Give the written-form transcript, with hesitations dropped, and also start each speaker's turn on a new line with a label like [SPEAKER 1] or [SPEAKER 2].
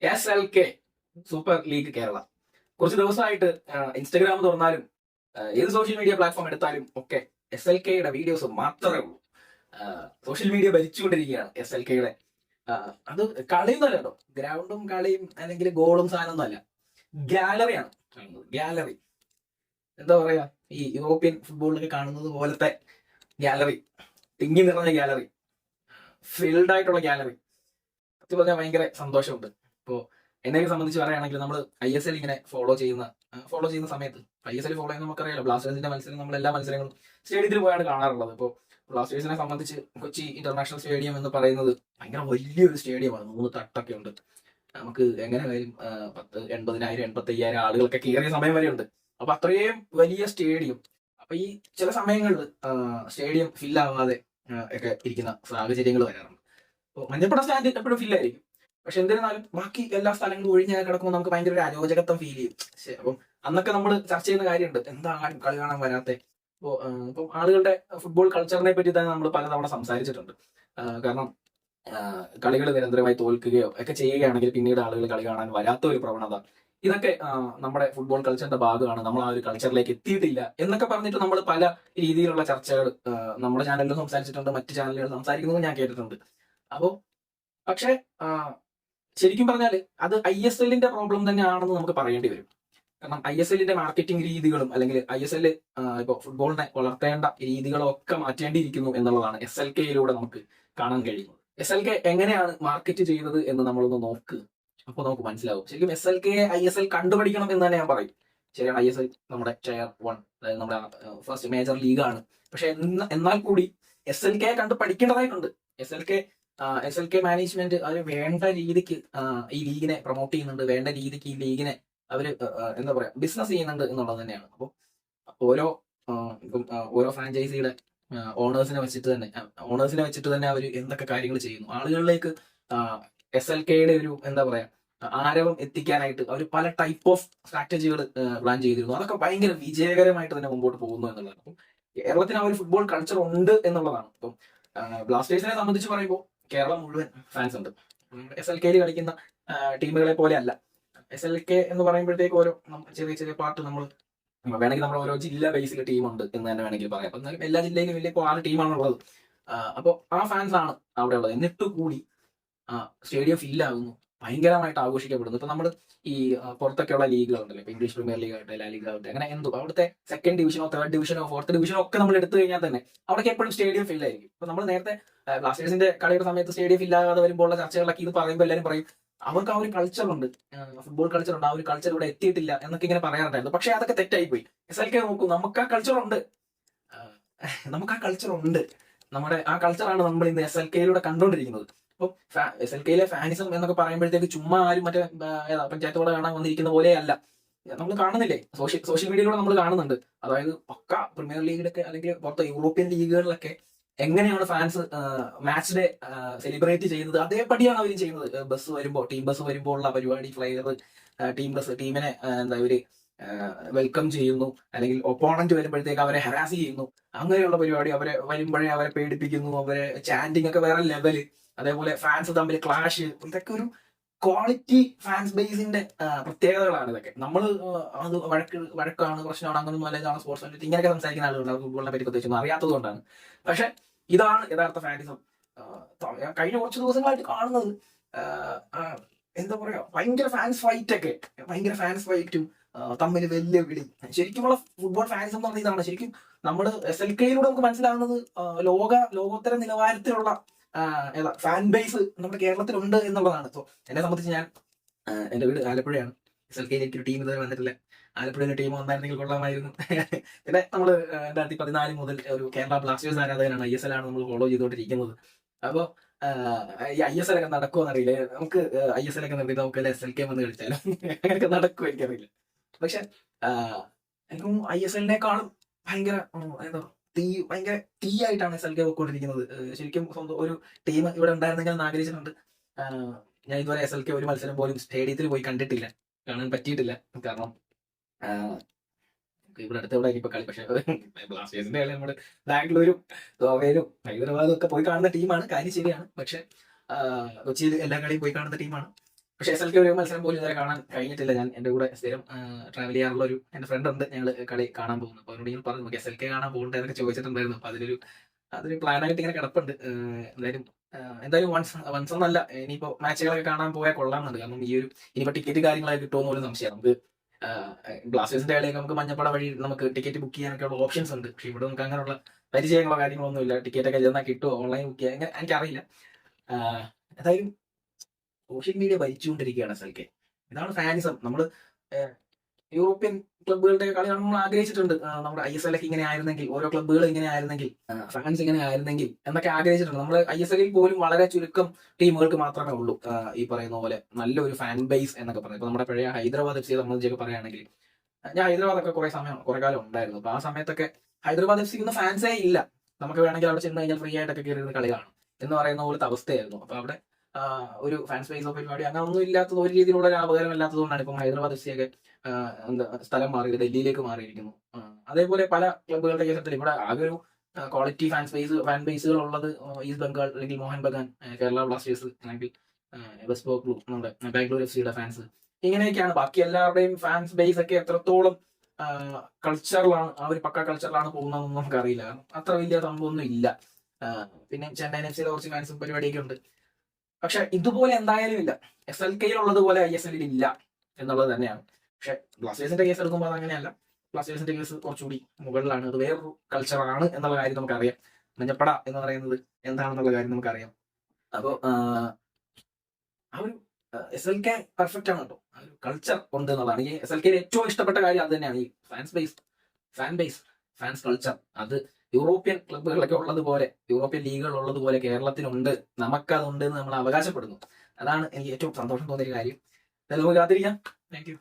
[SPEAKER 1] SLK super league Kerala കുറച്ച് ദിവസമായിട്ട് Instagram തുറന്നാലും ഏത് സോഷ്യൽ മീഡിയ പ്ലാറ്റ്ഫോം എടുത്താലും ഒക്കെ SLKയുടെ വീഡിയോസ് മാത്രമേ ഉള്ളൂ. സോഷ്യൽ മീഡിയ ഭരിച്ചുകൊണ്ടിരിക്കുകയാണ് SLKയുടെ. അത് കളിയൊന്നുമല്ല കേട്ടോ, ഗ്രൗണ്ടും കളിയും അല്ലെങ്കിൽ ഗോളും സാധനമൊന്നും അല്ല, ഗാലറിയാണ് കാണുന്നത്. ഗാലറി എന്താ പറയാ, ഈ യൂറോപ്യൻ ഫുട്ബോളിലൊക്കെ കാണുന്നത് പോലത്തെ ഗാലറി, തിങ്ങി നിറഞ്ഞ ഗാലറി, ഫിൽഡ് ആയിട്ടുള്ള ഗാലറി. സത്യം പറഞ്ഞാൽ ഭയങ്കര സന്തോഷമുണ്ട്. ഇപ്പോ എന്നെ സംബന്ധിച്ച് പറയുകയാണെങ്കിൽ നമ്മൾ ISL ഇങ്ങനെ ഫോളോ ചെയ്യുന്ന സമയത്ത് ISL ഫോളോ ചെയ്യുന്ന നമുക്കറിയാലോ, ബ്ലാസ്റ്റേഴ്സിന്റെ മത്സരം നമ്മൾ എല്ലാ മത്സരങ്ങളും സ്റ്റേഡിയത്തിൽ പോയാണ് കാണാറുള്ളത്. ഇപ്പോൾ ബ്ലാസ്റ്റേഴ്സിനെ സംബന്ധിച്ച് കൊച്ചി ഇന്റർനാഷണൽ സ്റ്റേഡിയം എന്ന് പറയുന്നത് ഭയങ്കര വലിയൊരു സ്റ്റേഡിയമാണ്. 3 തട്ടൊക്കെ ഉണ്ട്. നമുക്ക് എങ്ങനെ വരും 80,000 85,000 ആളുകളൊക്കെ കയറിയ സമയം വരെ ഉണ്ട്. അപ്പൊ അത്രയും വലിയ സ്റ്റേഡിയം. അപ്പൊ ഈ ചില സമയങ്ങളിൽ സ്റ്റേഡിയം ഫില്ലാവാതെ ഒക്കെ ഇരിക്കുന്ന സാഹചര്യങ്ങൾ വരാറുണ്ട്. അപ്പോൾ മഞ്ഞപ്പട സ്റ്റാൻഡ് എപ്പോഴും ഫില്ലായിരിക്കും. പക്ഷെ എന്നിരുന്നാലും ബാക്കി എല്ലാ സ്ഥലങ്ങളും ഒഴിഞ്ഞാൽ കിടക്കുമ്പോൾ നമുക്ക് ഭയങ്കര ഒരു അരോചകത്വം ഫീൽ ചെയ്യും. അപ്പം അന്നൊക്കെ നമ്മൾ ചർച്ച ചെയ്യുന്ന കാര്യമുണ്ട്, എന്താ ആരും കളി കാണാൻ വരാത്തെ. ഇപ്പം ആളുകളുടെ ഫുട്ബോൾ കൾച്ചറിനെ പറ്റി തന്നെ നമ്മൾ പലതവണ സംസാരിച്ചിട്ടുണ്ട്. കാരണം കളികൾ നിരന്തരമായി തോൽക്കുകയോ ഒക്കെ ചെയ്യുകയാണെങ്കിൽ പിന്നീട് ആളുകൾ കളി കാണാൻ വരാത്ത ഒരു പ്രവണത, ഇതൊക്കെ നമ്മുടെ ഫുട്ബോൾ കൾച്ചറിന്റെ ഭാഗമാണ്. നമ്മൾ ആ ഒരു കൾച്ചറിലേക്ക് എത്തിയിട്ടില്ല എന്നൊക്കെ പറഞ്ഞിട്ട് നമ്മൾ പല രീതിയിലുള്ള ചർച്ചകൾ നമ്മുടെ ചാനലിൽ സംസാരിച്ചിട്ടുണ്ട്, മറ്റു ചാനലുകൾ സംസാരിക്കുന്നത് ഞാൻ കേട്ടിട്ടുണ്ട്. അപ്പോൾ പക്ഷേ ശരിക്കും പറഞ്ഞാൽ അത് ISLന്റെ പ്രോബ്ലം തന്നെയാണെന്ന് നമുക്ക് പറയേണ്ടി വരും. കാരണം ISLന്റെ മാർക്കറ്റിംഗ് രീതികളും അല്ലെങ്കിൽ ISL ഇപ്പോൾ ഫുട്ബോളിനെ വളർത്തേണ്ട രീതികളും ഒക്കെ മാറ്റേണ്ടിയിരിക്കുന്നു എന്നുള്ളതാണ് SLKയിലൂടെ നമുക്ക് കാണാൻ കഴിയുന്നത്. SLK എങ്ങനെയാണ് മാർക്കറ്റ് ചെയ്തത് എന്ന് നമ്മളൊന്ന് നോക്ക്, അപ്പോൾ നമുക്ക് മനസ്സിലാവും. ശരിക്കും SLKയെ ISL കണ്ടുപഠിക്കണം എന്ന് തന്നെ ഞാൻ പറയും. ശരിയാണ്, ISL നമ്മുടെ ടയർ 1, അതായത് നമ്മുടെ ഫസ്റ്റ് മേജർ ലീഗാണ്. പക്ഷെ എന്നാൽ കൂടി SLKയെ കണ്ട് പഠിക്കേണ്ടതായിട്ടുണ്ട്. SLK മാനേജ്മെന്റ് അവർ വേണ്ട രീതിക്ക് ഈ ലീഗിനെ പ്രൊമോട്ട് ചെയ്യുന്നുണ്ട്, വേണ്ട രീതിക്ക് ഈ ലീഗിനെ അവർ എന്താ പറയാ ബിസിനസ് ചെയ്യുന്നുണ്ട് എന്നുള്ളത് തന്നെയാണ്. അപ്പോൾ ഓരോ ഫ്രാഞ്ചൈസിയുടെ ഓണേഴ്സിനെ വെച്ചിട്ട് തന്നെ അവർ എന്തൊക്കെ കാര്യങ്ങൾ ചെയ്യുന്നു, ആളുകളിലേക്ക് SLKയുടെ ഒരു എന്താ പറയാ ആരവം എത്തിക്കാനായിട്ട് അവർ പല ടൈപ്പ് ഓഫ് സ്ട്രാറ്റജികൾ പ്ലാൻ ചെയ്തിരുന്നു. അതൊക്കെ ഭയങ്കര വിജയകരമായിട്ട് തന്നെ മുമ്പോട്ട് പോകുന്നു എന്നുള്ളതാണ്. അപ്പം കേരളത്തിന് ആ ഒരു ഫുട്ബോൾ കൾച്ചർ ഉണ്ട് എന്നുള്ളതാണ്. ഇപ്പം ബ്ലാസ്റ്റേഴ്സിനെ സംബന്ധിച്ച് പറയുമ്പോൾ കേരളം മുഴുവൻ ഫാൻസ് ഉണ്ട്. SLKയിൽ കളിക്കുന്ന ടീമുകളെ പോലെ അല്ല. SLK എന്ന് പറയുമ്പോഴത്തേക്ക് ഓരോ ചെറിയ ചെറിയ പാർട്ട് നമ്മൾ വേണമെങ്കിൽ നമ്മൾ ഓരോ ജില്ല ബേസിൽ ടീമുണ്ട് എന്ന് തന്നെ വേണമെങ്കിൽ പറയാം. അപ്പൊ എന്നാലും എല്ലാ ജില്ലയിലും വലിയ 6 ടീമാണുള്ളത്. അപ്പോൾ ആ ഫാൻസ് ആണ് അവിടെ ഉള്ളത്. എന്നിട്ട് കൂടി സ്റ്റേഡിയം ഫില്ലാകുന്നു, ഭയങ്കരമായിട്ട് ആഘോഷിക്കപ്പെടുന്നു. ഇപ്പൊ നമ്മൾ ഈ പുറത്തൊക്കെയുള്ള ലീഗുകളുണ്ടല്ലോ, ഇപ്പൊ ഇംഗ്ലീഷ് പ്രീമിയർ ലീഗ് ആവട്ടെ, ലാ ലീഗ് ആവട്ടെ, അങ്ങനെ എന്തോ അവിടുത്തെ 2nd ഡിവിഷനോ 3rd ഡിവിഷനോ 4th ഡിവിഷനോ ഒക്കെ നമ്മൾ എടുത്തു കഴിഞ്ഞാൽ തന്നെ അവിടേക്ക് എപ്പോഴും സ്റ്റേഡിയം ഫില്ലായിരിക്കും. ഇപ്പൊ നമ്മൾ നേരത്തെ ബ്ലാസ്റ്റേഴ്സിന്റെ കളിയുടെ സമയത്ത് സ്റ്റേഡിയം ഫില്ലാകാതെ വരുമ്പോൾ ചർച്ചകളൊക്കെ ഇത് പറയുമ്പോൾ എല്ലാവരും പറയും അവർക്ക് ആ ഒരു കൾച്ചർ ഉണ്ട്, ഫുട്ബോൾ കൾച്ചർ ഉണ്ട്, ആ ഒരു കൾച്ചർ ഇവിടെ എത്തിയിട്ടില്ല എന്നൊക്കെ ഇങ്ങനെ പറയാറുണ്ടായിരുന്നു. പക്ഷെ അതൊക്കെ തെറ്റായി പോയി. SLK നോക്കൂ, നമുക്ക് ആ കൾച്ചർ ഉണ്ട്. നമ്മുടെ ആ കൾച്ചറാണ് നമ്മൾ ഇന്ന് SLKയിലൂടെ കണ്ടുകൊണ്ടിരിക്കുന്നത്. അപ്പം SLKയിലെ ഫാനിസം എന്നൊക്കെ പറയുമ്പോഴത്തേക്ക് ചുമ്മാ ആരും മറ്റേ പഞ്ചായത്തോടെ കാണാൻ വന്നിരിക്കുന്ന പോലെയല്ല. നമ്മൾ കാണുന്നില്ലേ, സോഷ്യൽ മീഡിയയിലൂടെ നമ്മൾ കാണുന്നുണ്ട്. അതായത് പക്ക പ്രീമിയർ ലീഗിലൊക്കെ അല്ലെങ്കിൽ പുറത്തെ യൂറോപ്യൻ ലീഗുകളിലൊക്കെ എങ്ങനെയാണ് ഫാൻസ് മാച്ച് ഡേ സെലിബ്രേറ്റ് ചെയ്യുന്നത് അതേപടിയാണ് അവർ ചെയ്യുന്നത്. ടീം ബസ് വരുമ്പോൾ ഉള്ള പരിപാടി, ഫ്ലയർ, ടീമിനെ എന്താ ഇവര് വെൽക്കം ചെയ്യുന്നു, അല്ലെങ്കിൽ ഒപ്പോണന്റ് വരുമ്പോഴത്തേക്ക് അവരെ ഹരാസ് ചെയ്യുന്നു, അങ്ങനെയുള്ള പരിപാടി. വരുമ്പോഴേ അവരെ പേടിപ്പിക്കുന്നു, അവരെ ചാൻഡിങ് ഒക്കെ വേറെ ലെവല്. അതേപോലെ ഫാൻസ് തമ്മിൽ ക്ലാഷ്, ഇതൊക്കെ ഒരു ക്വാളിറ്റി ഫാൻസ് ബേസിന്റെ പ്രത്യേകതകളാണ് ഇതൊക്കെ. നമ്മൾ അത് വഴക്കാണ്, പ്രശ്നമാണ്, അങ്ങനൊന്നും അല്ല, ഇതാണ് സ്പോർട്സ് കണ്ടിട്ട് ഇങ്ങനെയൊക്കെ സംസാരിക്കുന്ന ആളുകളുണ്ട്, ഫുട്ബോളിനെ പറ്റി പ്രത്യേകിച്ചൊന്നും അറിയാത്തത് കൊണ്ടാണ്. പക്ഷെ ഇതാണ് യഥാർത്ഥ ഫാനിസം. കഴിഞ്ഞ കുറച്ച് ദിവസങ്ങളായിട്ട് കാണുന്നത് എന്താ പറയാ ഭയങ്കര ഫാൻസ് ഫൈറ്റും തമ്മിൽ വെല്ലുവിളി. ശരിക്കുമുള്ള ഫുട്ബോൾ ഫാൻസ് എന്ന് പറഞ്ഞ ഇതാണ്. ശരിക്കും നമ്മൾ SLKയിലൂടെ നമുക്ക് മനസ്സിലാകുന്നത് ലോകോത്തര നിലവാരത്തിലുള്ള ഫാൻ ബേസ് നമ്മുടെ കേരളത്തിലുണ്ട് എന്നുള്ളതാണ്. സോ എന്നെ സംബന്ധിച്ച് എന്റെ വീട് ആലപ്പുഴയാണ്. SLKയിൽ എനിക്കൊരു ടീം ഇതുവരെ വന്നിട്ടില്ല. ആലപ്പുഴയിലെ ടീം വന്നായിരുന്നെങ്കിൽ കൊള്ളാമായിരുന്നു. പിന്നെ നമ്മൾ 2014 മുതൽ ഒരു കേരള ബ്ലാസ്റ്റേഴ്സ് ആരാധകനാണ്. ISL ആണ് നമ്മൾ ഫോളോ ചെയ്തുകൊണ്ടിരിക്കുന്നത്. അപ്പോൾ ഈ ISL ഒക്കെ നടക്കുമോ അറിയില്ല. നമുക്ക് ISL ഒക്കെ നിർത്തിയിട്ട് നമുക്ക് SLK വന്ന് കളിച്ചാലും അങ്ങനെയൊക്കെ നടക്കുമോ എനിക്കറിയില്ല. പക്ഷെ എനിക്കും ISLനേക്കാളും ഭയങ്കര ഭയങ്കര തീയായിട്ടാണ് SLK പോയിക്കൊണ്ടിരിക്കുന്നത്. ശരിക്കും സ്വന്തം ഒരു ടീം ഇവിടെ ഉണ്ടായിരുന്നെങ്കിൽ എന്ന് ആഗ്രഹിച്ചിട്ടുണ്ട്. ഞാൻ ഇതുവരെ SLK ഒരു മത്സരം പോലും സ്റ്റേഡിയത്തിൽ പോയി കണ്ടിട്ടില്ല, കാണാൻ പറ്റിയിട്ടില്ല. കാരണം ഇവിടെ അടുത്തവിടെ ഇപ്പൊ കളി. പക്ഷെ ബ്ലാസ്റ്റേഴ്സിന്റെ കളി നമ്മുടെ ബാംഗ്ലൂരും ഗോവയിലും ഹൈദരാബാദും ഒക്കെ പോയി കാണുന്ന ടീമാണ്, കാര്യം ശരിയാണ്. പക്ഷെ കൊച്ചിയിൽ എല്ലാ കളിയും പോയി കാണുന്ന ടീമാണ്. പക്ഷേ SLK ഒരു മത്സരം പോലും ഇതുവരെ കാണാൻ കഴിഞ്ഞിട്ടില്ല. ഞാൻ എൻ്റെ കൂടെ സ്ഥിരം ട്രാവൽ ചെയ്യാറുള്ള എൻ്റെ ഫ്രണ്ട് ഉണ്ട്. ഞങ്ങൾ കളി കാണാൻ പോകുന്നു. അപ്പോൾ അവരോട് ഇങ്ങനെ പറഞ്ഞു, നമുക്ക് SLK കാണാൻ പോകണ്ടേ എന്നൊക്കെ ചോദിച്ചിട്ടുണ്ടായിരുന്നു. അപ്പോൾ അതൊരു പ്ലാനായിട്ട് ഇങ്ങനെ കിടപ്പുണ്ട്. എന്തായാലും വൺസ് എന്നല്ല, ഇനിയിപ്പോൾ മാച്ചുകളൊക്കെ കാണാൻ പോയാൽ കൊള്ളാമെന്നുണ്ട്. കാരണം ഇനിയിപ്പോൾ ടിക്കറ്റ് കാര്യങ്ങളൊക്കെ കിട്ടുമോ പോലും സംശയം. നമുക്ക് ബ്ലാസ്റ്റേഴ്സിന്റെ കളിയൊക്കെ നമുക്ക് മഞ്ഞപ്പട വഴി നമുക്ക് ടിക്കറ്റ് ബുക്ക് ചെയ്യാനൊക്കെ ഉള്ള ഓപ്ഷൻസ് ഉണ്ട്. പക്ഷെ ഇവിടെ നമുക്ക് അങ്ങനെയുള്ള പരിചയങ്ങളോ കാര്യങ്ങളൊന്നും ഇല്ല. ടിക്കറ്റ് ഒക്കെ ചെന്നാൽ കിട്ടുമോ, ഓൺലൈൻ ബുക്ക് ചെയ്യാൻ എനിക്കറിയില്ല. എന്തായാലും സോഷ്യൽ മീഡിയ ഭരിച്ചുകൊണ്ടിരിക്കുകയാണ് SLK. ഇതാണ് ഫാനിസം. നമ്മൾ യൂറോപ്യൻ ക്ലബ്ബുകളുടെ കളി നമ്മൾ ആഗ്രഹിച്ചിട്ടുണ്ട്. നമ്മുടെ ISL ഒക്കെ ഇങ്ങനെ ആയിരുന്നെങ്കിൽ, ഓരോ ക്ലബ്ബുകൾ ഇങ്ങനെ ആയിരുന്നെങ്കിൽ, ഫാൻസ് ഇങ്ങനെ ആയിരുന്നെങ്കിൽ എന്നൊക്കെ ആഗ്രഹിച്ചിട്ടുണ്ട്. നമ്മൾ ISL പോലും വളരെ ചുരുക്കം ടീമുകൾക്ക് മാത്രമേ ഉള്ളൂ ഈ പറയുന്ന പോലെ നല്ലൊരു ഫാൻ ബേസ് എന്നൊക്കെ പറയുന്നത്. ഇപ്പൊ നമ്മുടെ പഴയ ഹൈദരാബാദ് FC സംബന്ധിച്ചൊക്കെ പറയുകയാണെങ്കിൽ, ഞാൻ ഹൈദരാബാദൊക്കെ കുറെ കാലം ഉണ്ടായിരുന്നു. അപ്പൊ ആ സമയത്തൊക്കെ ഹൈദരാബാദ് FC ക്കുന്ന ഫാൻസേ ഇല്ല. നമുക്ക് വേണമെങ്കിൽ അവിടെ ചെന്ന് കഴിഞ്ഞാൽ ഫ്രീ ആയിട്ടൊക്കെ കയറി കളി കാണും എന്ന് പറയുന്ന പോലത്തെ അവസ്ഥയായിരുന്നു. അപ്പൊ അവിടെ ഒരു ഫാൻ സ്പേസോ പരിപാടി അങ്ങനെ ഒന്നും ഇല്ലാത്തത്, ഒരു രീതിയിലുള്ള ലാഭകരം അല്ലാത്തതുകൊണ്ടാണ് ഇപ്പം ഹൈദരാബാദ് FC ഒക്കെ സ്ഥലം മാറി ഡൽഹിയിലേക്ക് മാറിയിരിക്കുന്നു. അതേപോലെ പല ക്ലബ്ബുകളുടെ കേസത്തിൽ ഇവിടെ ആകെ ഒരു ക്വാളിറ്റി ഫാൻ ബേസുകൾ ഉള്ളത് ഈസ്റ്റ് ബംഗാൾ അല്ലെങ്കിൽ മോഹൻ ബഗാൻ, കേരള ബ്ലാസ്റ്റേഴ്സ് അല്ലെങ്കിൽ വെസ്റ്റ് ബംഗളൂർ, നമ്മുടെ ബാംഗ്ലൂർ FC യുടെ ഫാൻസ്, ഇങ്ങനെയൊക്കെയാണ്. ബാക്കി എല്ലാവരുടെയും ഫാൻസ് ബേസ് ഒക്കെ എത്രത്തോളം കൾച്ചറിലാണ്, ആ ഒരു പക്ക കൾച്ചറിലാണ് പോകുന്നതെന്ന് നമുക്കറിയില്ല. കാരണം അത്ര വലിയ സംഭവമൊന്നും ഇല്ല. പിന്നെ ചെന്നൈയിൻ FC യുടെ കുറച്ച് ഫാൻസും പരിപാടിയൊക്കെ ഉണ്ട്. പക്ഷെ ഇതുപോലെ എന്തായാലും ഇല്ല. SLK ഉള്ളതുപോലെ ISL ഇല്ല എന്നുള്ളത് തന്നെയാണ്. പക്ഷെ ബ്ലാസ്റ്റേഴ്സിന്റെ കേസ് എടുക്കുമ്പോൾ അത് അങ്ങനെയല്ല. ബ്ലാസ്റ്റേഴ്സിന്റെ കേസ് കുറച്ചുകൂടി മുകളിലാണ്. അത് വേറൊരു കൾച്ചറാണ് എന്നുള്ള കാര്യം നമുക്കറിയാം. മഞ്ഞപ്പട എന്ന് പറയുന്നത് എന്താണെന്നുള്ള കാര്യം നമുക്കറിയാം. അപ്പോൾ ആ ഒരു SLK പെർഫെക്റ്റ് ആണ് കേട്ടോ. ആ ഒരു കൾച്ചർ ഉണ്ട് എന്നുള്ളതാണ്. ഈ SLK ഏറ്റവും ഇഷ്ടപ്പെട്ട കാര്യം അത് തന്നെയാണ്. ഈ ഫാൻ ബേസ് ഫാൻസ് കൾച്ചർ. അത് യൂറോപ്യൻ ക്ലബ്ബുകളൊക്കെ ഉള്ളതുപോലെ, യൂറോപ്യൻ ലീഗുകൾ ഉള്ളതുപോലെ കേരളത്തിലുണ്ട്. നമുക്കതുണ്ട് എന്ന് നമ്മൾ അവകാശപ്പെടുന്നു. അതാണ് എനിക്ക് ഏറ്റവും സന്തോഷം തോന്നിയ കാര്യം. നമുക്ക് കാത്തിരിക്കാം. Thank you.